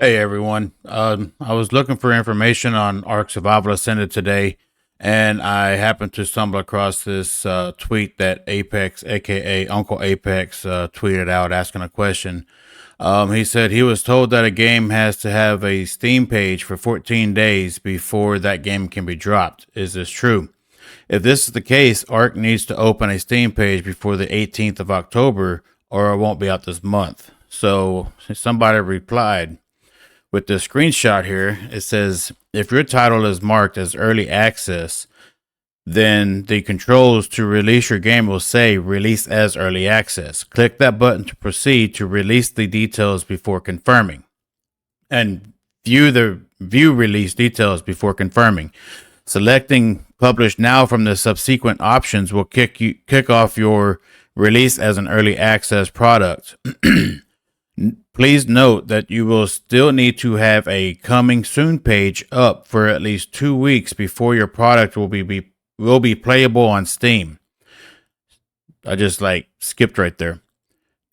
Hey everyone. I was looking for information on Arksurvivalascended today, and I happened to stumble across this tweet that Apex, aka Uncle Apex, tweeted out asking a question. He said he was told that a game has to have a Steam page for 14 days before that game can be dropped. Is this true? If this is the case, Ark needs to open a Steam page before the 18th of October, or it won't be out this month. So somebody replied with the screenshot here. It says, if your title is marked as early access, then the controls to release your game will say release as early access. Click that button to proceed to release the details before confirming, and view release details before confirming. Selecting publish now from the subsequent options will kick off your release as an early access product. Please note that you will still need to have a coming soon page up for at least 2 weeks before your product will be playable on Steam. I just skipped right there.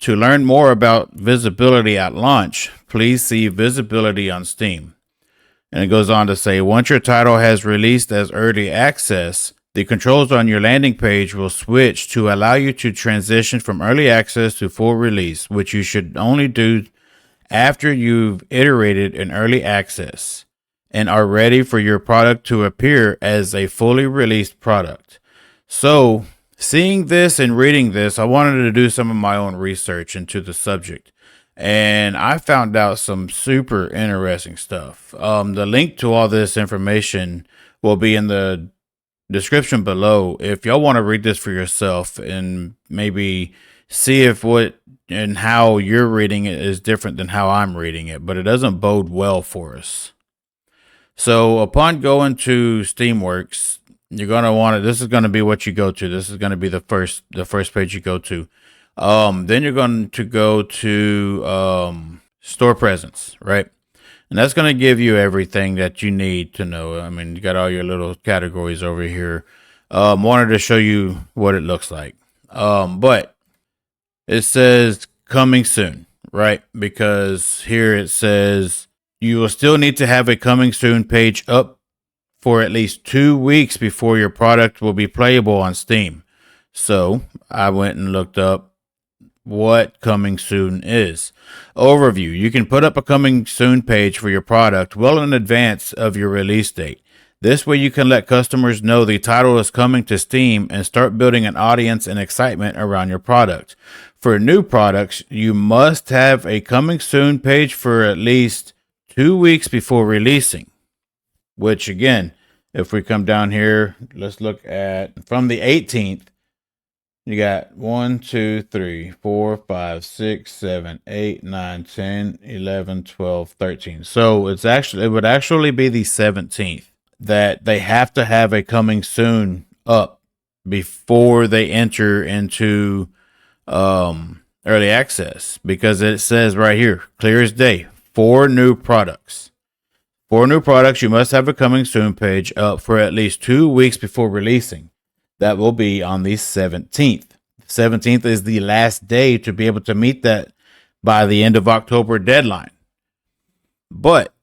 To learn more about visibility at launch, please see visibility on Steam. And it goes on to say, once your title has released as early access, the controls on your landing page will switch to allow you to transition from early access to full release, which you should only do after you've iterated in early access and are ready for your product to appear as a fully released product. So, seeing this and reading this, I wanted to do some of my own research into the subject. And I found out some super interesting stuff. The link to all this information will be in the description below if y'all want to read this for yourself and maybe see if what and how you're reading it is different than how I'm reading it, but it doesn't bode well for us. So upon going to Steamworks, you're going to want to, this is going to be what you go to. This is going to be the first page you go to. Then you're going to go to store presence, right? And that's going to give you everything that you need to know. I mean, you got all your little categories over here. Wanted to show you what it looks like. But it says coming soon, right? Because here it says you will still need to have a coming soon page up for at least 2 weeks before your product will be playable on Steam. So I went and looked up what coming soon is. Overview. You can put up a coming soon page for your product well in advance of your release date. This way you can let customers know the title is coming to Steam and start building an audience and excitement around your product. For new products, you must have a coming soon page for at least 2 weeks before releasing. Which again, if we come down here, let's look at from the 18th. You got 1, 2, 3, 4, 5, 6, 7, 8, 9, 10, 11, 12, 13. So it would actually be the 17th that they have to have a coming soon up before they enter into early access, because it says right here, clear as day, 4 new products. 4 new products, you must have a coming soon page up for at least 2 weeks before releasing. That will be on the 17th. 17th is the last day to be able to meet that by the end of October deadline. But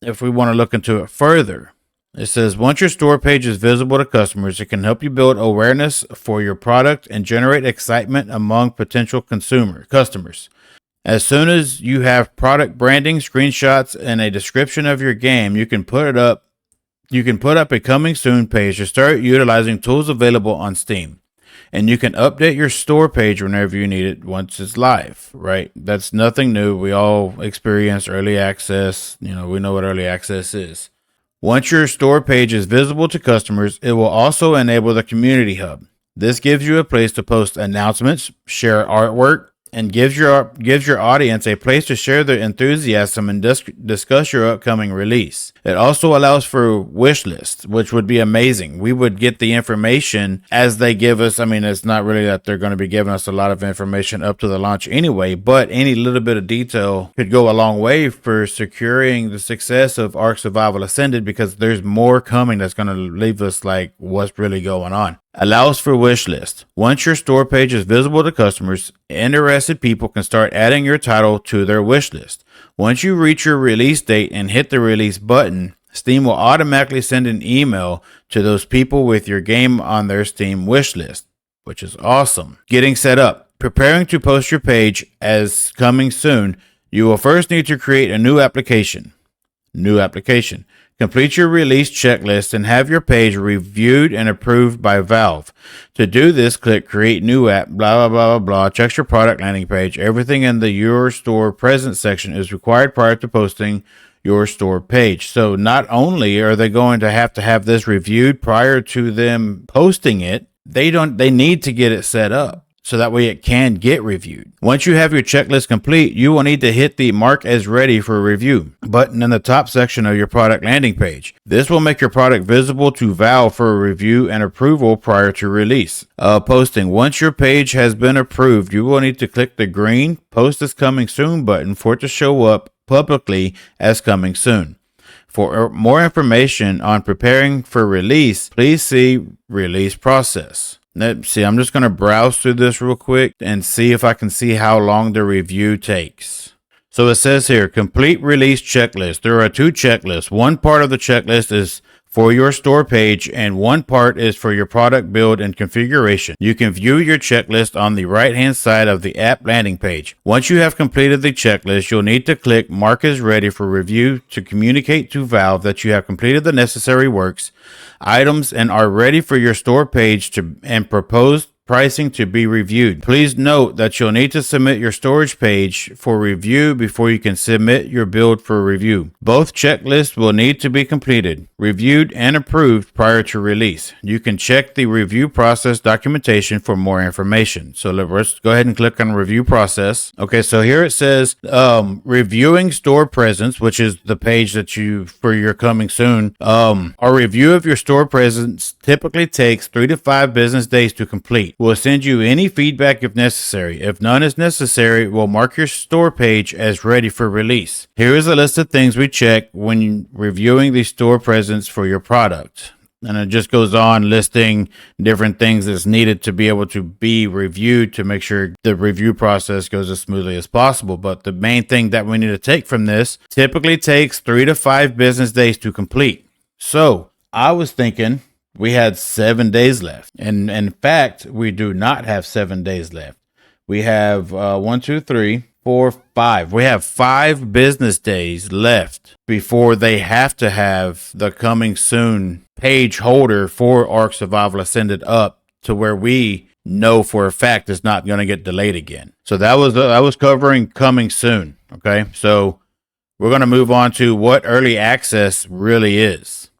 if we want to look into it further, it says once your store page is visible to customers, it can help you build awareness for your product and generate excitement among potential customers. As soon as you have product branding, screenshots, and a description of your game, you can put up a coming soon page to start utilizing tools available on Steam. And you can update your store page whenever you need it once it's live, right? That's nothing new. We all experience early access. We know what early access is. Once your store page is visible to customers, it will also enable the community hub. This gives you a place to post announcements, share artwork, and gives your audience a place to share their enthusiasm and discuss your upcoming release. It also allows for wish lists, which would be amazing. We would get the information as they give us. I mean, it's not really that they're going to be giving us a lot of information up to the launch anyway, but any little bit of detail could go a long way for securing the success of Arksurvivalascended, because there's more coming that's going to leave us like, what's really going on. Allows for wish list. Once your store page is visible to customers, interested people can start adding your title to their wish list. Once you reach your release date and hit the release button, Steam will automatically send an email to those people with your game on their Steam wish list, which is awesome. Getting set up. Preparing to post your page as coming soon, you will first need to create a new application. Complete your release checklist and have your page reviewed and approved by Valve. To do this, click Create New App, blah, blah, blah, blah, blah. Check your product landing page. Everything in the Your Store Present section is required prior to posting your store page. So not only are they going to have this reviewed prior to them posting it, they need to get it set up so that way it can get reviewed. Once you have your checklist complete, you will need to hit the Mark as Ready for Review button in the top section of your product landing page. This will make your product visible to Valve for review and approval prior to release. Posting. Once your page has been approved, you will need to click the green Post as Coming Soon button for it to show up publicly as coming soon. For more information on preparing for release, please see Release Process. Let's see, I'm just going to browse through this real quick and see if I can see how long the review takes. So it says here, complete release checklist. There are 2 checklists. One part of the checklist is for your store page and one part is for your product build and configuration. You can view your checklist on the right hand side of the app landing page. Once you have completed the checklist, you'll need to click Mark as Ready for Review to communicate to Valve that you have completed the necessary works, items, and are ready for your store page and proposed pricing to be reviewed. Please note that you'll need to submit your storage page for review before you can submit your build for review. Both checklists will need to be completed, reviewed, and approved prior to release. You can check the review process documentation for more information. So let's go ahead and click on review process. Okay, so here it says reviewing store presence, which is the page that for your coming soon. Our review of your store presence typically takes 3 to 5 business days to complete. We'll send you any feedback if necessary. If none is necessary, we'll mark your store page as ready for release. Here is a list of things we check when reviewing the store presence for your product. And it just goes on listing different things that's needed to be able to be reviewed to make sure the review process goes as smoothly as possible. But the main thing that we need to take from this typically takes 3 to 5 business days to complete. So I was thinking we had 7 days left. And in fact, we do not have 7 days left. We have 1, 2, 3, 4, 5. We have 5 business days left before they have to have the coming soon page holder for Arksurvivalascended up to where we know for a fact it's not going to get delayed again. So that was covering coming soon. Okay. So we're going to move on to what early access really is.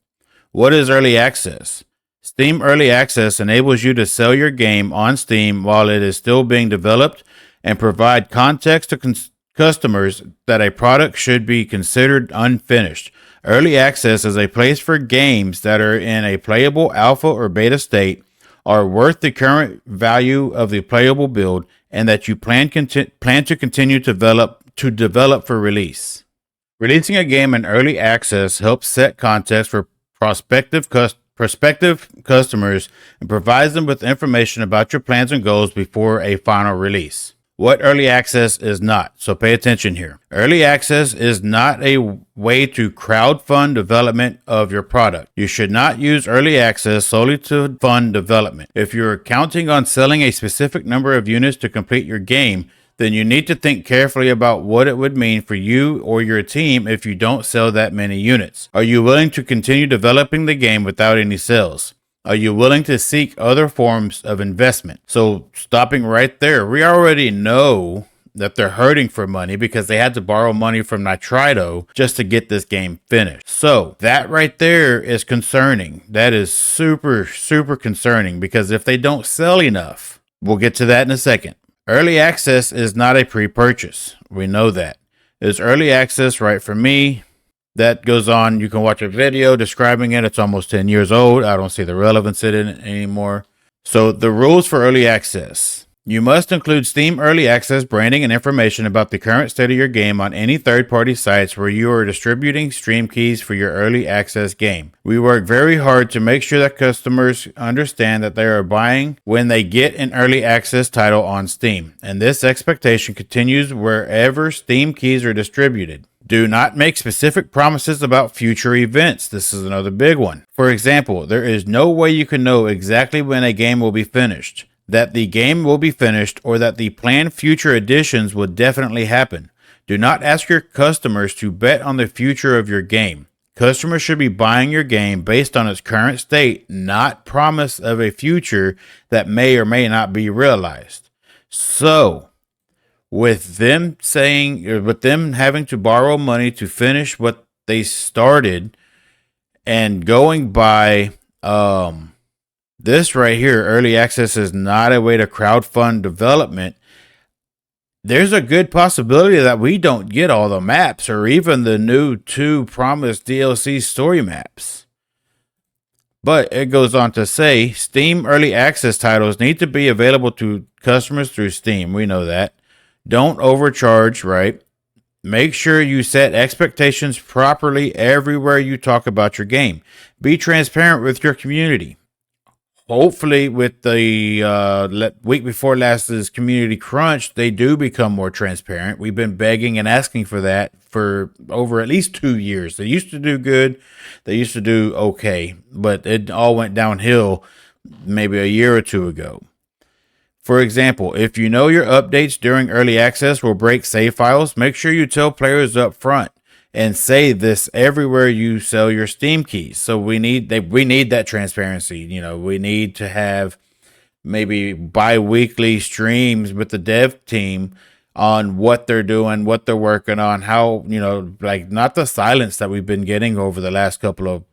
What is early access? Steam Early Access enables you to sell your game on Steam while it is still being developed and provide context to customers that a product should be considered unfinished. Early access is a place for games that are in a playable alpha or beta state, are worth the current value of the playable build, and that you plan to continue to develop for release. Releasing a game in early access helps set context for prospective customers and provides them with information about your plans and goals before a final release. What early access is not, so pay attention here. Early access is not a way to crowdfund development of your product. You should not use early access solely to fund development. If you're counting on selling a specific number of units to complete your game, then you need to think carefully about what it would mean for you or your team if you don't sell that many units. Are you willing to continue developing the game without any sales? Are you willing to seek other forms of investment? So stopping right there, we already know that they're hurting for money because they had to borrow money from Nitrito just to get this game finished. So that right there is concerning. That is super, super concerning because if they don't sell enough, we'll get to that in a second. Early access is not a pre-purchase. We know that. Is early access right for me? That goes on. You can watch a video describing it. It's almost 10 years old. I don't see the relevance in it anymore. So the rules for early access. You must include Steam Early Access branding and information about the current state of your game on any third-party sites where you are distributing Stream keys for your early access game. We work very hard to make sure that customers understand that they are buying when they get an early access title on Steam, and this expectation continues wherever Steam keys are distributed. Do not make specific promises about future events. This is another big one. For example, there is no way you can know exactly when a game will be finished, that the game will be finished, or that the planned future editions will definitely happen. Do not ask your customers to bet on the future of your game. Customers should be buying your game based on its current state, not promise of a future that may or may not be realized. So, with them having to borrow money to finish what they started and going by this right here, early access is not a way to crowdfund development. There's a good possibility that we don't get all the maps or even the new 2 promised DLC story maps. But it goes on to say, Steam early access titles need to be available to customers through Steam. We know that. Don't overcharge, right? Make sure you set expectations properly everywhere you talk about your game. Be transparent with your community. Hopefully, with the week before last's community crunch, they do become more transparent. We've been begging and asking for that for over at least 2 years. They used to do good. They used to do okay, but it all went downhill maybe a year or two ago. For example, if you know your updates during early access will break save files, make sure you tell players up front and say this everywhere you sell your Steam keys. So we need that transparency. You know, we need to have maybe bi-weekly streams with the dev team on what they're doing, what they're working on, how, you know, like not the silence that we've been getting over the last couple of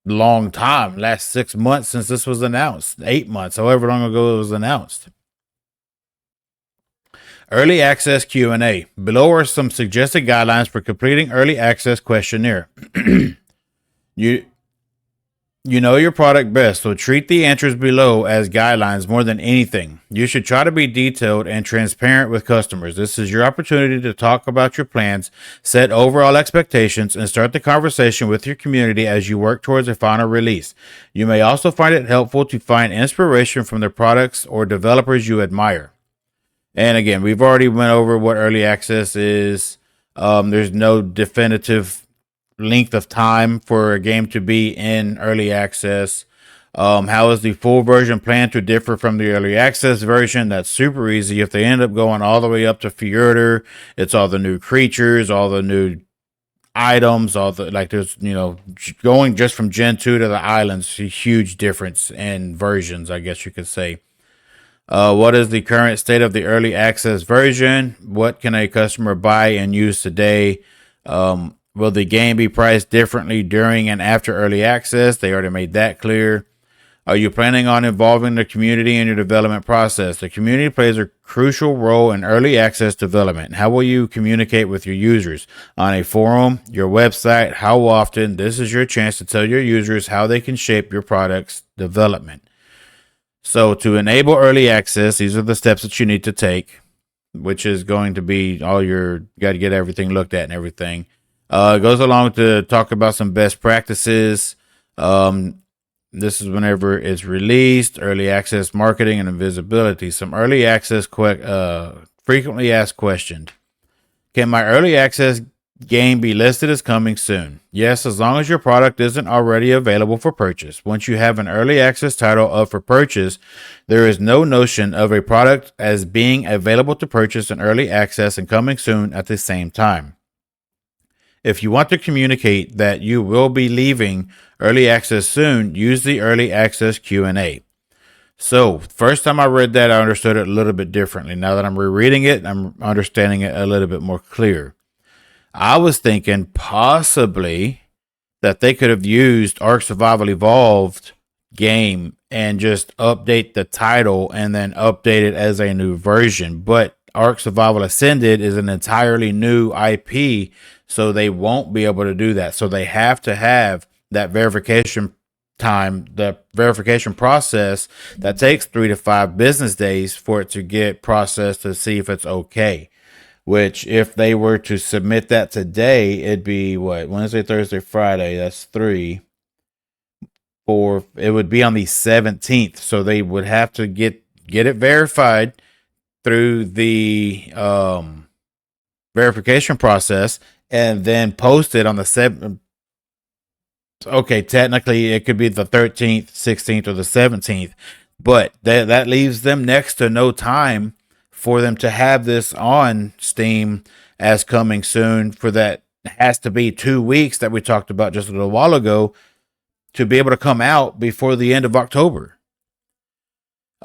last 6 months since this was announced, 8 months, however long ago it was announced. Early access Q&A. Below are some suggested guidelines for completing early access questionnaire. You know your product best, so treat the answers below as guidelines more than anything. You should try to be detailed and transparent with customers. This is your opportunity to talk about your plans, set overall expectations, and start the conversation with your community as you work towards a final release. You may also find it helpful to find inspiration from the products or developers you admire. And again, we've already went over what early access is. There's no definitive length of time for a game to be in early access. How is the full version planned to differ from the early access version? That's super easy. If they end up going all the way up to Fjordur, it's all the new creatures, all the new items, there's, you know, going just from Gen 2 to the islands, a huge difference in versions, I guess you could say. What is the current state of the early access version? What can a customer buy and use today? Will the game be priced differently during and after early access? They already made that clear. Are you planning on involving the community in your development process? The community plays a crucial role in early access development. How will you communicate with your users? On a forum, your website, how often? This is your chance to tell your users how they can shape your product's development. So to enable early access, these are the steps that you need to take, which is going to be got to get everything looked at and everything. It goes along to talk about some best practices. This is whenever it's released, early access marketing and invisibility. Some early access frequently asked questions. Can my early access game be listed as coming soon? Yes, as long as your product isn't already available for purchase. Once you have an early access title up for purchase, there is no notion of a product as being available to purchase in early access and coming soon at the same time. If you want to communicate that you will be leaving early access soon, use the early access Q&A. So, first time I read that, I understood it a little bit differently. Now that I'm rereading it, I'm understanding it a little bit more clear. I was thinking possibly that they could have used Ark Survival Evolved game and just update the title and then update it as a new version. But Ark Survival Ascended is an entirely new IP, so they won't be able to do that. So they have to have that verification time, the verification process, that takes 3 to 5 business days for it to get processed to see if it's okay. Which, if they were to submit that today, it'd be what, Wednesday, Thursday, Friday. That's 3, 4. It would be on the 17th. So they would have to get it verified through the verification process and then post it on the 7th. Okay, technically it could be the 13th, 16th, or the 17th, but that leaves them next to no time for them to have this on Steam as coming soon. For that, has to be 2 weeks that we talked about just a little while ago to be able to come out before the end of October.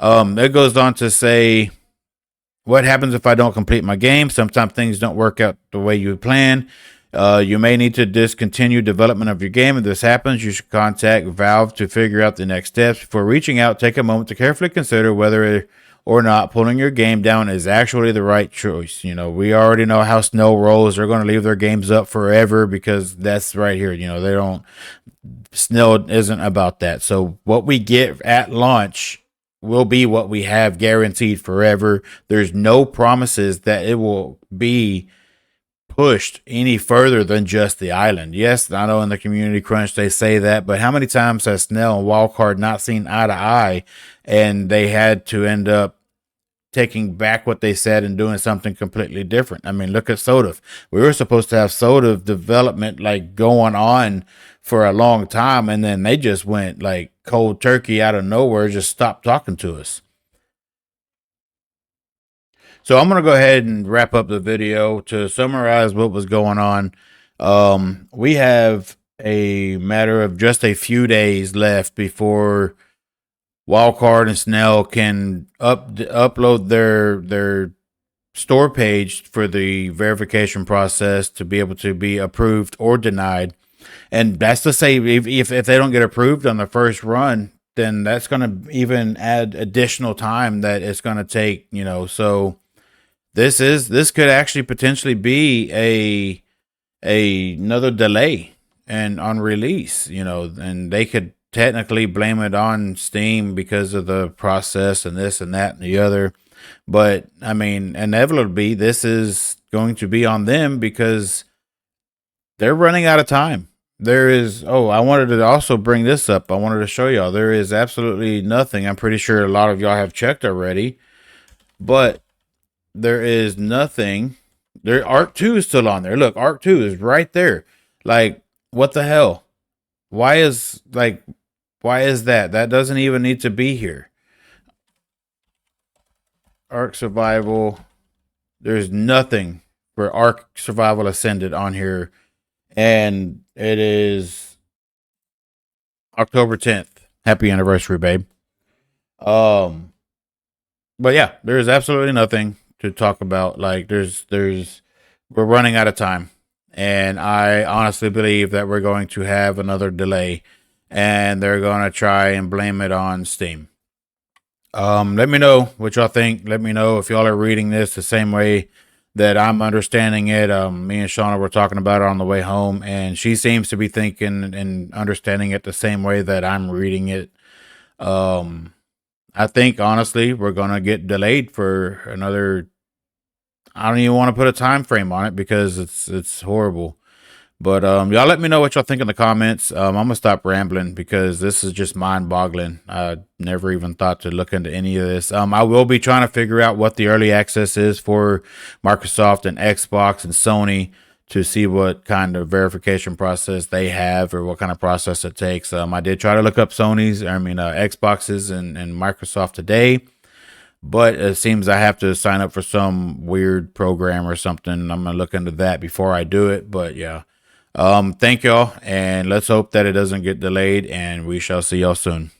It goes on to say, what happens if I don't complete my game? Sometimes things don't work out the way you plan. You may need to discontinue development of your game. If this happens, you should contact Valve to figure out the next steps. Before reaching out, take a moment to carefully consider whether or not pulling your game down is actually the right choice. You know, we already know how Snow rolls. They're going to leave their games up forever because that's right here. You know, they don't. Snow isn't about that. So what we get at launch will be what we have guaranteed forever. There's no promises that it will be pushed any further than just the island. Yes, I know in the community crunch they say that, but how many times has Snell and Wildcard not seen eye to eye, and they had to end up taking back what they said and doing something completely different? I mean, look at Soda. We were supposed to have Soda development like going on for a long time, and then they just went like cold turkey out of nowhere, just stopped talking to us. So I'm going to go ahead and wrap up the video to summarize what was going on. We have a matter of just a few days left before Wildcard and Snell can upload their store page for the verification process to be able to be approved or denied. And that's to say, if they don't get approved on the first run, then that's going to even add additional time that it's going to take, you know. So this could actually potentially be another delay and on release, you know, and they could technically blame it on Steam because of the process and this and that and the other. But I mean, inevitably this is going to be on them because they're running out of time. I wanted to also bring this up. I wanted to show y'all there is absolutely nothing. I'm pretty sure a lot of y'all have checked already, but there is nothing. There, Arc 2 is still on there. Look, Arc 2 is right there. Like, what the hell? Why is that? That doesn't even need to be here. Ark Survival. There's nothing for Arksurvivalascended on here. And it is October 10th. Happy anniversary, babe. But yeah, there's absolutely nothing to talk about. Like, we're running out of time, and I honestly believe that we're going to have another delay, and they're going to try and blame it on Steam. Let me know what y'all think. Let me know if y'all are reading this the same way that I'm understanding it. Me and Shauna were talking about it on the way home, and she seems to be thinking and understanding it the same way that I'm reading it. I think honestly we're gonna get delayed for another. I don't even want to put a time frame on it because it's horrible. But y'all let me know what y'all think in the comments. I'm gonna stop rambling because this is just mind-boggling. I never even thought to look into any of this. I will be trying to figure out what the early access is for Microsoft and Xbox and Sony to see what kind of verification process they have or what kind of process it takes. I did try to look up Xboxes and Microsoft today, but it seems I have to sign up for some weird program or something. I'm gonna look into that before I do it. But yeah, thank y'all, and let's hope that it doesn't get delayed, and we shall see y'all soon.